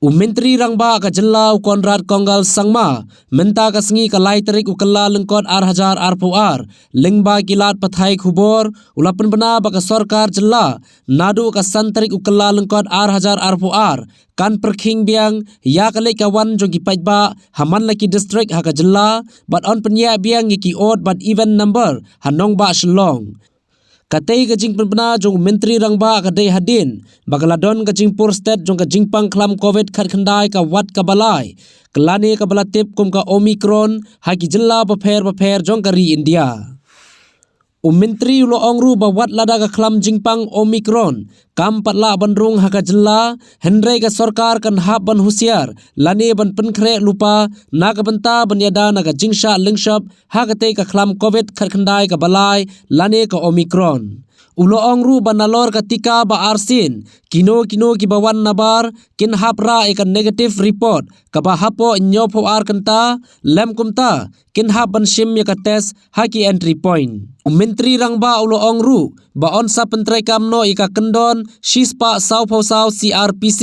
Menteri Rangba ka Jylla Konrad Konggal Sangma menta ka sengi ka lai tarik ukala lengkot ar lengba kilat pathai khubor ulapan bena ba ka sarkar Jylla nadu ka santarik ukala lengkot ar kan Pyrkhing Biang ya ka kawan jogi pajba haman laki district Haka Jylla but on penya Biang ki odd but even number hanong ba shlong Katay ka jing penpena jong menteri rangba ka day hadin bagaladon ka jing pur Sted jong ka jing pang klam covid khat khandai ka wat ka balai klane ka balatip kum ka Omicron Haki Jylla BAPHER2 jong ka ri India menteri ulo ongru ba wat lada ka klam jing pang Omicron kam patla bandrung Haka Jylla hendrai ka sarkar kan hab ban husiar lane ban penkhre lupa na ka banta ban yada na ka jingsha lingshap hakate ka klam covid khat khandai ka balai lane ka Omicron ulo ongru banalor ka tika ba arsin kino ki bawan nabar kin hapra ek negative report ka ba hapo nyopo ar kanta lem kumta kin hap ban shim ya ka test haki entry point menteri rangba ulo ongru ba on sa pentrai kamno ika kendon shispa sau CRPC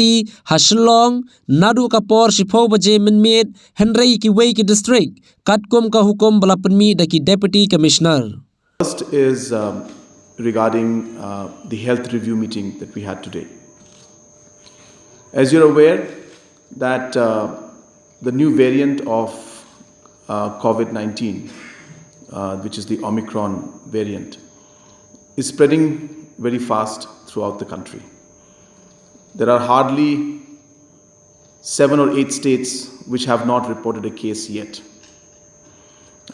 haslong nadu kapor shipho baje minmit henry ki wei ki district katkum ka hukum bala penmi daki deputy commissioner. First is regarding the health review meeting that we had today. As you're aware that the new variant of COVID-19, which is the Omicron variant, is spreading very fast throughout the country. There are hardly 7 or 8 states which have not reported a case yet.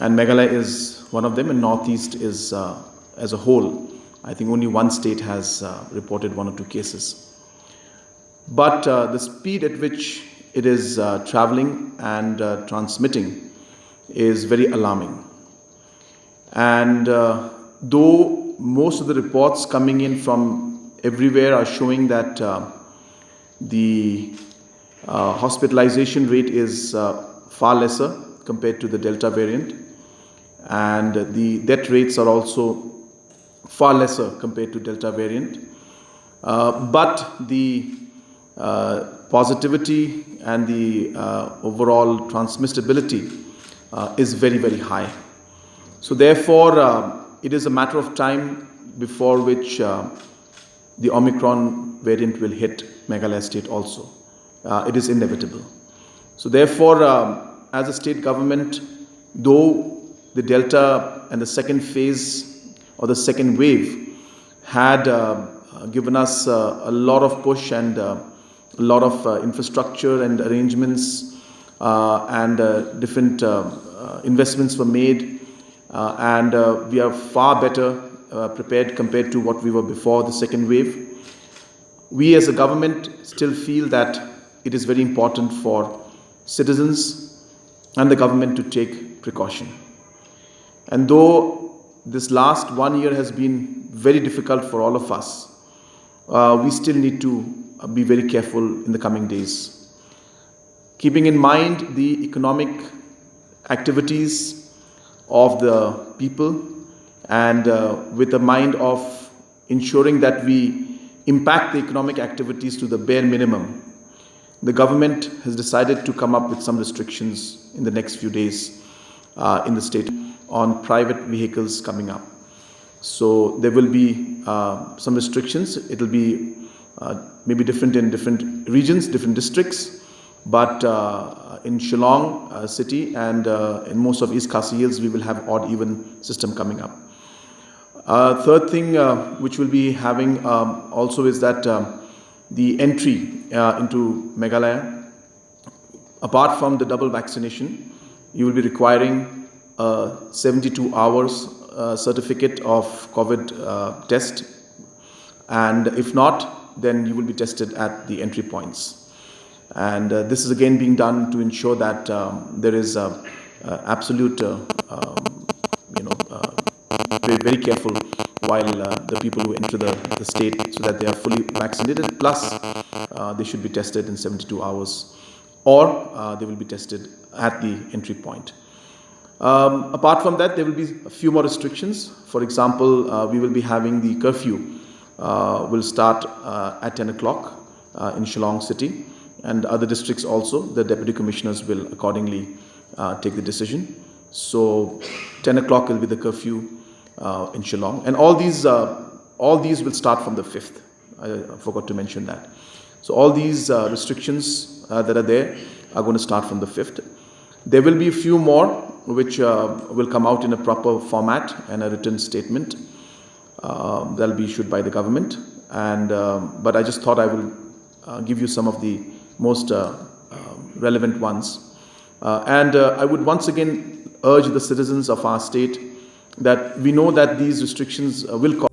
And Meghalaya is one of them, and Northeast is, as a whole, I think only one state has reported 1 or 2 cases. But the speed at which it is traveling and transmitting is very alarming. And though most of the reports coming in from everywhere are showing that the hospitalization rate is far lesser compared to the Delta variant, and the death rates are also far lesser compared to Delta variant, but the positivity and the overall transmissibility is very, very high. So therefore, it is a matter of time before which the Omicron variant will hit Meghalaya state also. It is inevitable. So therefore, as a state government, though the Delta and the second phase or the second wave had given us a lot of push and a lot of infrastructure and arrangements and different investments were made, and we are far better prepared compared to what we were before the second wave. We as a government still feel that it is very important for citizens and the government to take precaution. And though this last 1 year has been very difficult for all of us, we still need to be very careful in the coming days. Keeping in mind the economic activities of the people, and with a mind of ensuring that we impact the economic activities to the bare minimum, the government has decided to come up with some restrictions in the next few days in the state on private vehicles coming up. So there will be some restrictions. It will be maybe different in different regions, different districts, but in Shillong city and in most of East Khasi Hills, we will have odd-even system coming up. Third thing which we'll be having also is that the entry into Meghalaya, apart from the double vaccination, you will be requiring a 72 hours certificate of COVID test, and if not, then you will be tested at the entry points. And this is again being done to ensure that there is absolute, very careful while the people who enter the state, so that they are fully vaccinated, plus they should be tested in 72 hours, or they will be tested at the entry point. Apart from that, there will be a few more restrictions. For example, we will be having the curfew will start at 10 o'clock in Shillong city, and other districts also, the deputy commissioners will accordingly take the decision. So 10 o'clock will be the curfew in Shillong, and all these will start from the 5th. I forgot to mention that. So all these restrictions that are there are going to start from the 5th. There will be a few more which will come out in a proper format and a written statement that will be issued by the government. And but I just thought I will give you some of the most relevant ones. And I would once again urge the citizens of our state that we know that these restrictions will cause